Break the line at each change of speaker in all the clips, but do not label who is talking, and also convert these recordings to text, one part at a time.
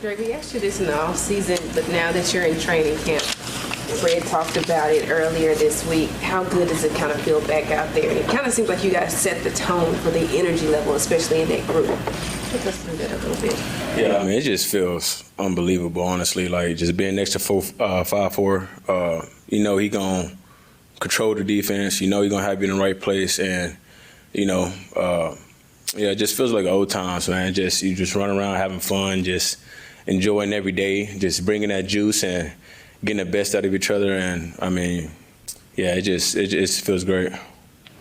Dre, we asked you this in the off season, but now that you're in training camp, Fred talked about it earlier this week. How good does it kind of feel back out there? And it kind of seems like you guys set the tone for the energy level, especially in that group. Take us through that a little bit.
Yeah, I mean, it just feels unbelievable, honestly. Like, just being next to 5'4", you know he going to control the defense. You know he going to have you in the right place. And, you know, it just feels like old times, man. You just run around having fun, just enjoying every day, just bringing that juice and getting the best out of each other. And, I mean, yeah, it just feels great.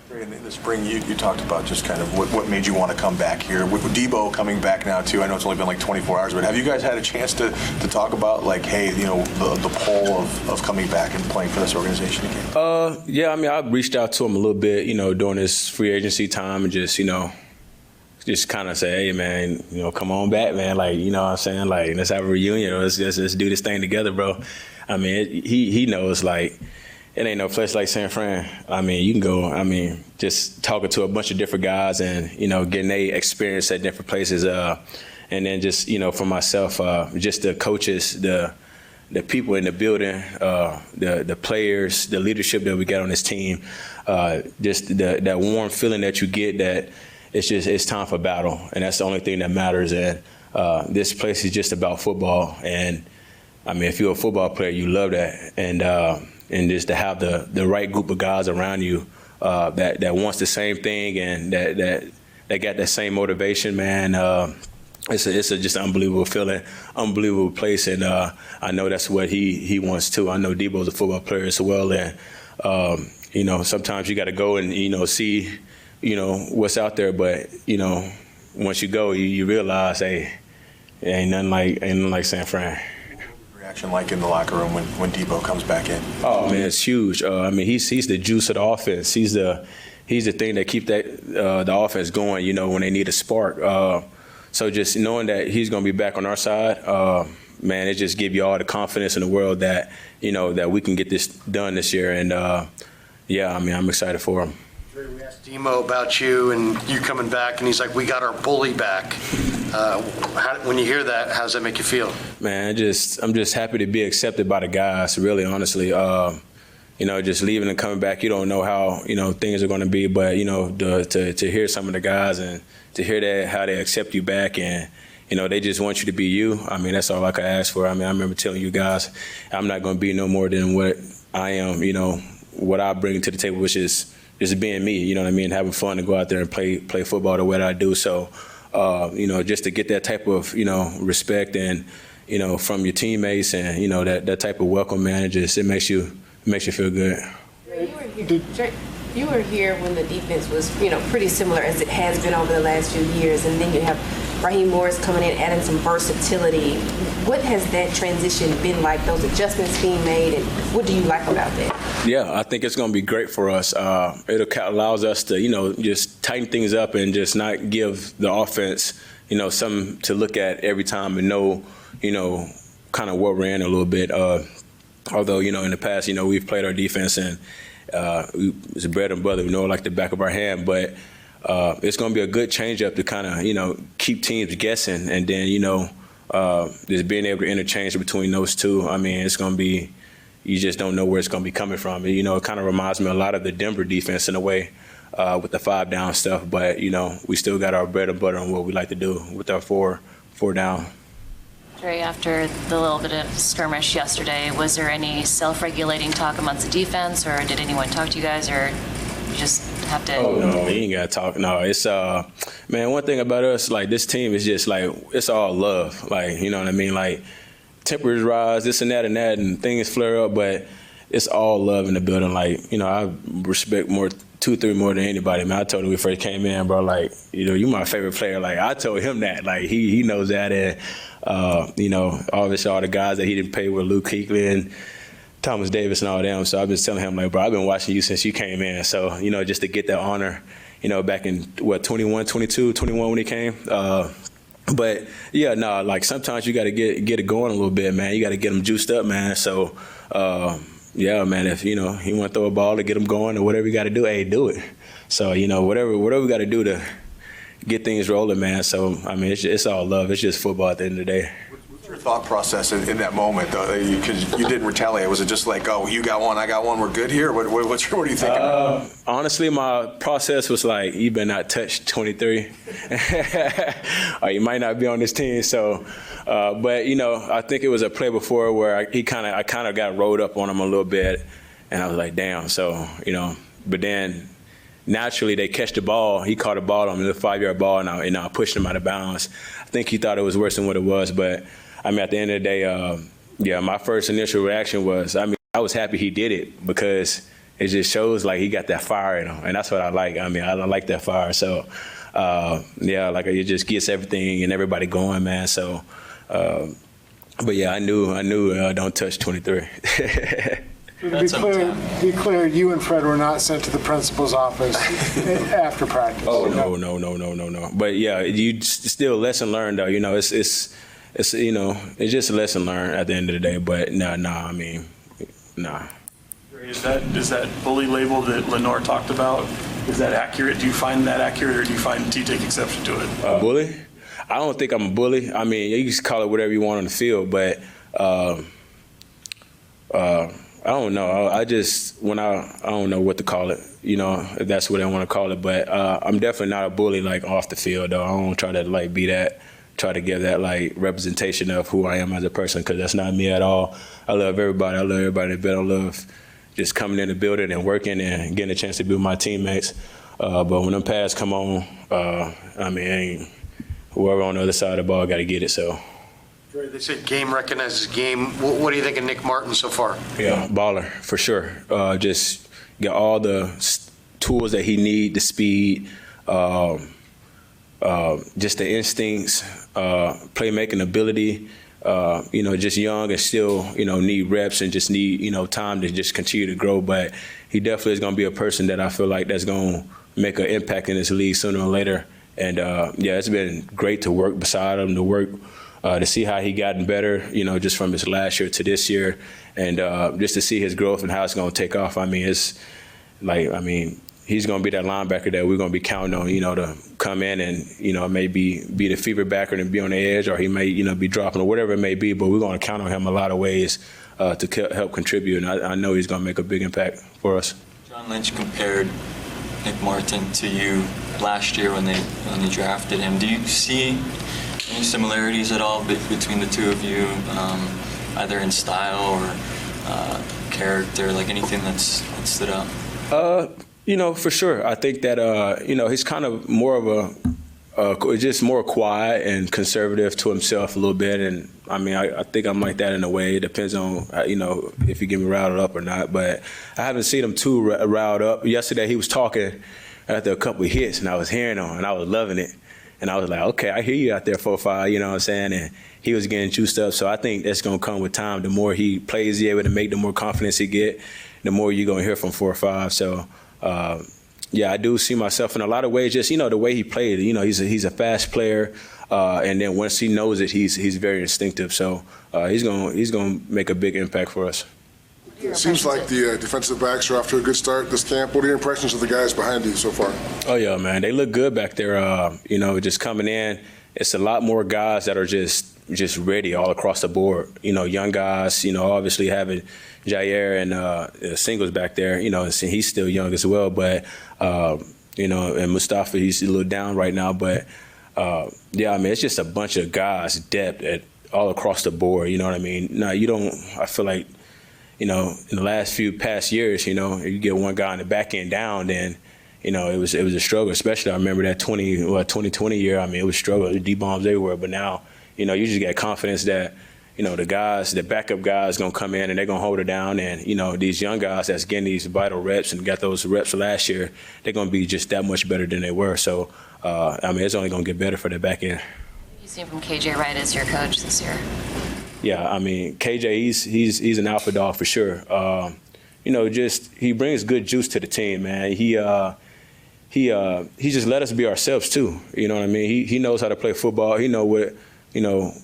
In the spring, you talked about just kind of what made you want to come back here. With Deebo coming back now, too, I know it's only been like 24 hours, but have you guys had a chance to talk about, like, hey, you know, the pull of coming back and playing for this organization again?
Yeah, I mean, I reached out to him a little bit, you know, during this free agency time and just, you know, just kind of say, hey, man, you know, come on back, man. Like, you know what I'm saying? Like, let's have a reunion. Let's do this thing together, bro. I mean, he knows, like, it ain't no place like San Fran. I mean, you can go, I mean, just talking to a bunch of different guys and, you know, getting their experience at different places. And then just, you know, for myself, just the coaches, the people in the building, the players, the leadership that we got on this team, just that warm feeling that you get that it's time for battle. And that's the only thing that matters. And this place is just about football. And, I mean, if you're a football player, you love that. And just to have the right group of guys around you that wants the same thing and that got that same motivation, man. It's a just unbelievable feeling, unbelievable place, and I know that's what he wants too. I know Deebo's a football player as well, and you know, sometimes you got to go and, you know, see, you know, what's out there, but, you know, once you go, you realize, hey, ain't nothing like San Fran.
Reaction like in the locker room when Deebo comes back in?
Oh man, it's huge. I mean, he's the juice of the offense. He's the thing that keep the offense going. You know, when they need a spark. So just knowing that he's going to be back on our side, man, it just gives you all the confidence in the world that, you know, that we can get this done this year. And yeah, I mean, I'm excited for him.
We asked Deebo about you and you coming back, and he's like, "We got our bully back." When you hear that, how does that make you feel?
Man, I'm just happy to be accepted by the guys, really, honestly. You know, just leaving and coming back, you don't know how, you know, things are going to be, but, you know, to hear some of the guys and to hear that, how they accept you back and, you know, they just want you to be you. I mean, that's all I could ask for. I mean, I remember telling you guys, I'm not going to be no more than what I am, you know, what I bring to the table, which is just being me, you know what I mean, having fun to go out there and play football the way that I do. So, you know, just to get that type of, you know, respect and, you know, from your teammates and, you know, that type of welcome, man, it makes you feel good.
You were here when the defense was, you know, pretty similar as it has been over the last few years, and then you have Raheem Morris coming in, adding some versatility. What has that transition been like, those adjustments being made, and what do you like about that?
Yeah, I think it's going to be great for us. It allows us to, you know, just tighten things up and just not give the offense, you know, something to look at every time and know, you know, kind of what we're in a little bit. Although, you know, in the past, you know, we've played our defense and it's bread and butter, we know it like the back of our hand, but it's going to be a good change-up to kind of, you know, keep teams guessing, and then, you know, just being able to interchange between those two. I mean, it's going to be, you just don't know where it's going to be coming from. You know, it kind of reminds me a lot of the Denver defense in a way with the 5-down stuff, but, you know, we still got our bread and butter on what we like to do with our four down.
Dre, after the little bit of skirmish yesterday, was there any self-regulating talk amongst the defense, or did anyone talk to you guys, or you just have to?
Oh no, we ain't gotta talk. No, it's man. One thing about us, like this team, is just like it's all love. Like, you know what I mean? Like temperatures rise, this and that, and things flare up, but it's all love in the building. Like, you know, I respect 2-3 more than anybody. Man, I told him when we first came in, bro. Like, you know, you my favorite player. Like, I told him that. Like, he knows that, and you know, obviously all the guys that he didn't pay with Luke Kuechly and Thomas Davis and all them. So I've been telling him, like, bro, I've been watching you since you came in. So, you know, just to get that honor, you know, back in, 21 when he came. But, yeah, no, like sometimes you got to get it going a little bit, man. You got to get them juiced up, man. So, yeah, man, if, you know, he want to throw a ball to get them going or whatever you got to do, hey, do it. So, you know, whatever we got to do to get things rolling, man. So, I mean, it's all love. It's just football at the end of the day.
What's Your thought process in that moment, though, because you didn't retaliate. Was it just like, oh, you got one, I got one, we're good here? What are you thinking?
Honestly, my process was like, you better not touch 23, or you might not be on this team. So, but I think it was a play before where I kind of got rolled up on him a little bit, and I was like, damn. So, but then naturally they catch the ball. He caught a ball on me, the 5-yard ball, and I pushed him out of bounds. I think he thought it was worse than what it was, but. I mean, at the end of the day, my first initial reaction was, I was happy he did it because it just shows like he got that fire in him, and that's what I like. I mean, I like that fire. So, like it just gets everything and everybody going, man. So, but yeah, I knew don't touch 23.
To be clear, you and Fred were not sent to the principal's office after practice.
Oh, no. But yeah, you still lesson learned though. It's just a lesson learned at the end of the day. But nah.
Is that bully label that Lenore talked about? Is that accurate? Do you find that accurate, or do you take exception to it?
Bully? I don't think I'm a bully. I mean, you can call it whatever you want on the field, but I don't know. I don't know what to call it. If that's what I want to call it. But I'm definitely not a bully like off the field though. I don't try to be that. Try to give that representation of who I am as a person, because that's not me at all. I love everybody. But I love just coming in the building and working and getting a chance to be with my teammates. But when them pads come on, whoever on the other side of the ball got to get it. So.
They say game recognizes game. What do you think of Nick Martin so far?
Yeah, baller for sure. Just got all the tools that he need, the speed. Just the instincts, playmaking ability, just young and still, need reps and just need, time to just continue to grow. But he definitely is going to be a person that I feel like that's going to make an impact in this league sooner or later. And, it's been great to work beside him, to see how he gotten better, just from his last year to this year. And just to see his growth and how it's going to take off. He's going to be that linebacker that we're going to be counting on, to come in and, maybe be the fever backer and be on the edge, or he may, be dropping or whatever it may be. But we're going to count on him a lot of ways to help contribute. And I know he's going to make a big impact for us.
John Lynch compared Nick Martin to you last year when they drafted him. Do you see any similarities at all between the two of you, either in style or character, like anything that stood out?
For sure. I think that, he's kind of more of just more quiet and conservative to himself a little bit. And, I think I'm like that in a way. It depends on, if you get me riled up or not. But I haven't seen him too riled up. Yesterday he was talking after a couple of hits, and I was hearing him, and I was loving it. And I was like, okay, I hear you out there, 4-5, you know what I'm saying? And he was getting juiced up. So I think that's going to come with time. The more he plays, he's able to make, the more confidence he get, the more you're going to hear from 4-5. So, I do see myself in a lot of ways, just, the way he played. He's a fast player. And then once he knows it, he's very instinctive. So he's going to make a big impact for us.
It seems like the defensive backs are off to a good start this camp. What are your impressions of the guys behind you so far?
Oh, yeah, man. They look good back there, just coming in. It's a lot more guys that are just ready all across the board. Young guys, obviously having Jair and Singles back there, and he's still young as well. But, and Mustafa, he's a little down right now. But, it's just a bunch of guys, depth all across the board. You know what I mean? Now, I feel like, in the last past years, you get one guy in the back end down, then, it was a struggle. Especially I remember that 2020 year. It was a struggle. D-bombs everywhere. But now, you just get confidence that, the backup guys going to come in and they're going to hold it down. And, these young guys that's getting these vital reps and got those reps last year, they're going to be just that much better than they were. So, it's only going to get better for the back end.
You seen from KJ Wright as your coach this year?
Yeah, KJ, he's an alpha dog for sure. He brings good juice to the team, man. He just let us be ourselves too. You know what I mean? He knows how to play football. He knows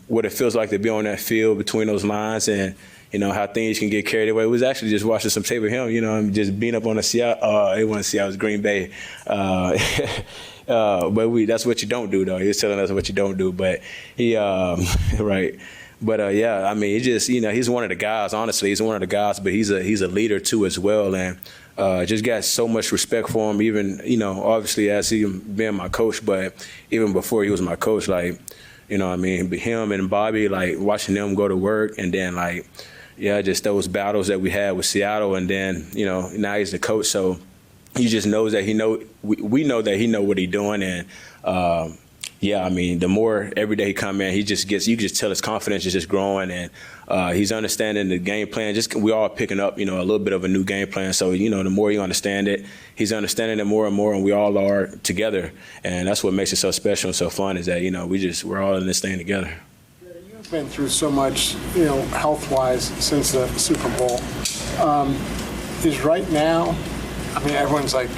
what it feels like to be on that field between those lines, and how things can get carried away. We was actually just watching some tape of him. Just being up on the Seattle. It wasn't Seattle, it was Green Bay. But that's what you don't do, though. He was telling us what you don't do. But he right. But yeah, I mean, he just, he's one of the guys. Honestly, he's one of the guys. But he's a leader too as well, and just got so much respect for him. Even obviously as he being my coach, but even before he was my coach, like I mean, him and Bobby, like watching them go to work, and then like just those battles that we had with Seattle, and then now he's the coach, so he just knows that we know that he know what he's doing, and. I mean, the more every day he come in, you can just tell his confidence is just growing, and he's understanding the game plan. We all picking up, a little bit of a new game plan. So, the more you understand it, he's understanding it more and more, and we all are together. And that's what makes it so special and so fun is that, we're all in this thing together.
You've been through so much, health-wise since the Super Bowl. Is right now, I mean, everyone's like,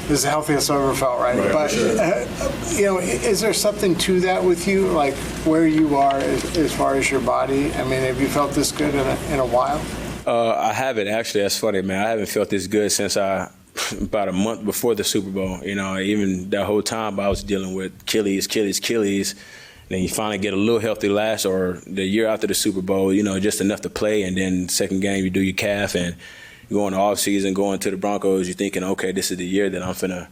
this is the healthiest I've ever felt, right? But, sure. Is there something to that with you, like where you are as far as your body? I mean, have you felt this good in a while?
I haven't, actually. That's funny, man. I haven't felt this good since about a month before the Super Bowl. Even that whole time I was dealing with Achilles. Then you finally get a little healthy or the year after the Super Bowl, just enough to play. And then second game, you do your calf, and you go in the offseason, going to the Broncos, you're thinking, okay, this is the year that I'm finna,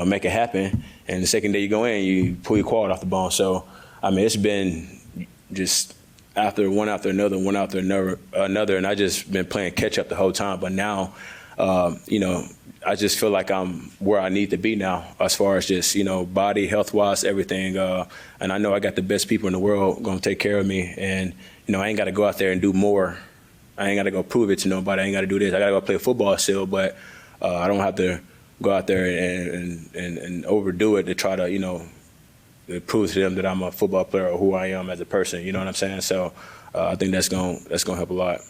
make it happen. And the second day you go in, you pull your quad off the bone. So, I mean, it's been just one after another, and I just been playing catch up the whole time. But now, I just feel like I'm where I need to be now as far as just, body, health-wise, everything. And I know I got the best people in the world going to take care of me. And, I ain't got to go out there and do more. I ain't got to go prove it to nobody. I ain't got to do this. I got to go play football still, but I don't have to go out there and overdo it to try to, to prove to them that I'm a football player or who I am as a person. You know what I'm saying? So I think that's gonna help a lot.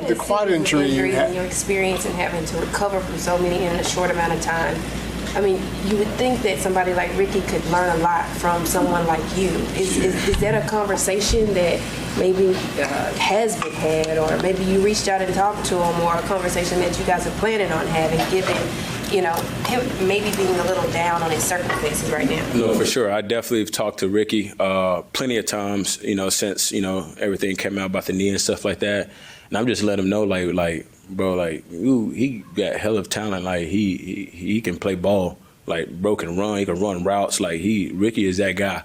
The quad injury you had.
And your experience and having to recover from so many in a short amount of time. I mean, you would think that somebody like Ricky could learn a lot from someone like you. Is that a conversation that maybe has been had, or maybe you reached out and talked to him, or a conversation that you guys are planning on having, given, him maybe being a little down on his circumstances right now?
No, for sure. I definitely have talked to Ricky plenty of times, since, everything came out about the knee and stuff like that. And I'm just letting him know, like, bro, like, ooh, he got hell of talent. Like, he can play ball, like, bro can run. He can run routes. Like, Ricky is that guy.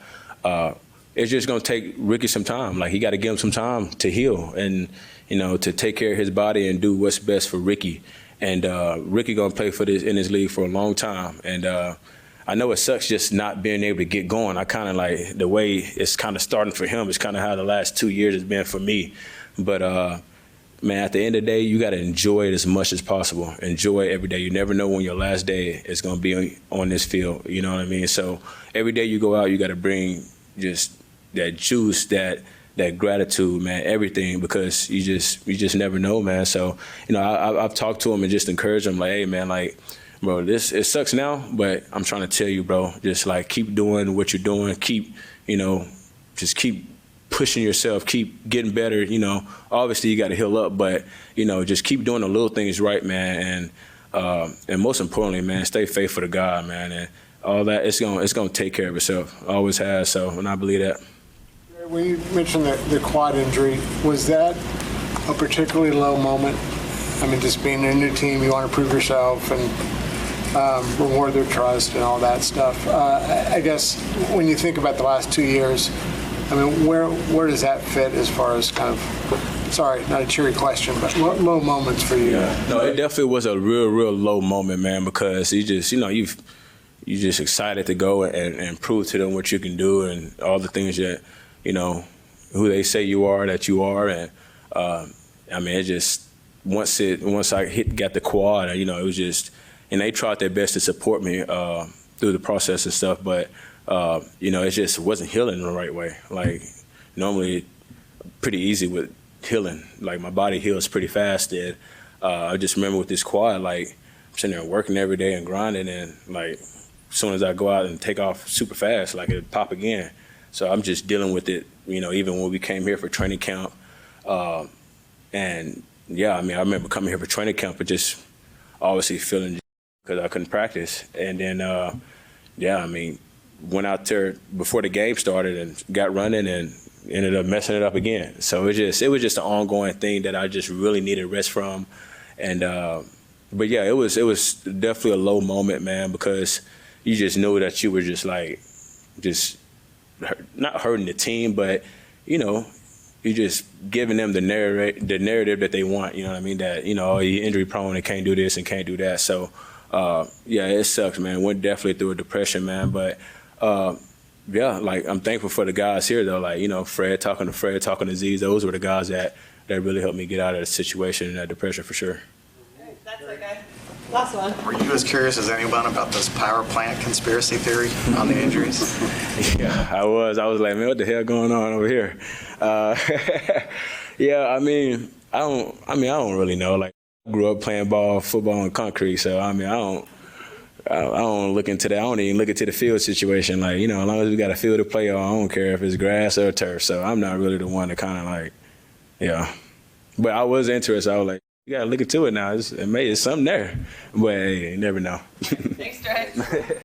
It's just going to take Ricky some time. Like, he got to give him some time to heal and, to take care of his body and do what's best for Ricky. And Ricky going to play in this league for a long time. And I know it sucks just not being able to get going. I kind of like the way it's kind of starting for him is kind of how the last 2 years has been for me. But, man, at the end of the day, you got to enjoy it as much as possible. Enjoy it every day. You never know when your last day is going to be on this field. You know what I mean? So every day you go out, you got to bring just that juice, that gratitude, man, everything, because you just never know, man. So, I've talked to him and just encouraged him, like, hey, man, like, bro, it sucks now, but I'm trying to tell you, bro, just like keep doing what you're doing. Keep, just keep pushing yourself, keep getting better. Obviously you got to heal up, but just keep doing the little things right, man. And most importantly, man, stay faithful to God, man, and all that. It's gonna take care of itself. Always has. So, and I believe that.
When you mentioned the quad injury, was that a particularly low moment? I mean, just being in a new team, you want to prove yourself and reward their trust and all that stuff. I guess when you think about the last 2 years, I mean, where does that fit as far as kind of, sorry, not a cheery question, but low moments for you?
Yeah. No, it definitely was a real low moment, man, because you just, you're just excited to go and prove to them what you can do and all the things that, who they say you are, that you are. And, I mean, it just, once I got the quad, it was just, and they tried their best to support me through the process and stuff, but, it just wasn't healing the right way. Like, normally pretty easy with healing. Like, my body heals pretty fast. And I just remember with this quad, like, I'm sitting there working every day and grinding, and, like, as soon as I go out and take off super fast, like, it'll pop again. So I'm just dealing with it, even when we came here for training camp. And, yeah, I mean, I remember coming here for training camp, but just obviously feeling because I couldn't practice. And then, I mean, went out there before the game started and got running and, ended up messing it up again. So it was just an ongoing thing that I just really needed rest from. And but yeah, it was definitely a low moment, man, because you just knew that you were just not hurting the team, but you're just giving them the narrative that they want. You know what I mean? That you're injury prone and can't do this and can't do that. So yeah, it sucks, man. Went definitely through a depression, man. But yeah, like I'm thankful for the guys here though. Like Fred, talking to Z's. Those were the guys that really helped me get out of the situation and that depression for sure.
That's okay. Last one.
Were you as curious as anyone about this power plant conspiracy theory on the injuries?
Yeah, I was like, man, what the hell going on over here? Yeah, I don't really know. Like, I grew up playing football on concrete, so I don't look into that. I don't even look into the field situation. Like, as long as we got a field to play on, I don't care if it's grass or turf. So I'm not really the one to kind of like, yeah. But I was interested. I was like, you got to look into it now. It's something there. But hey, you never know.
Thanks, Dre.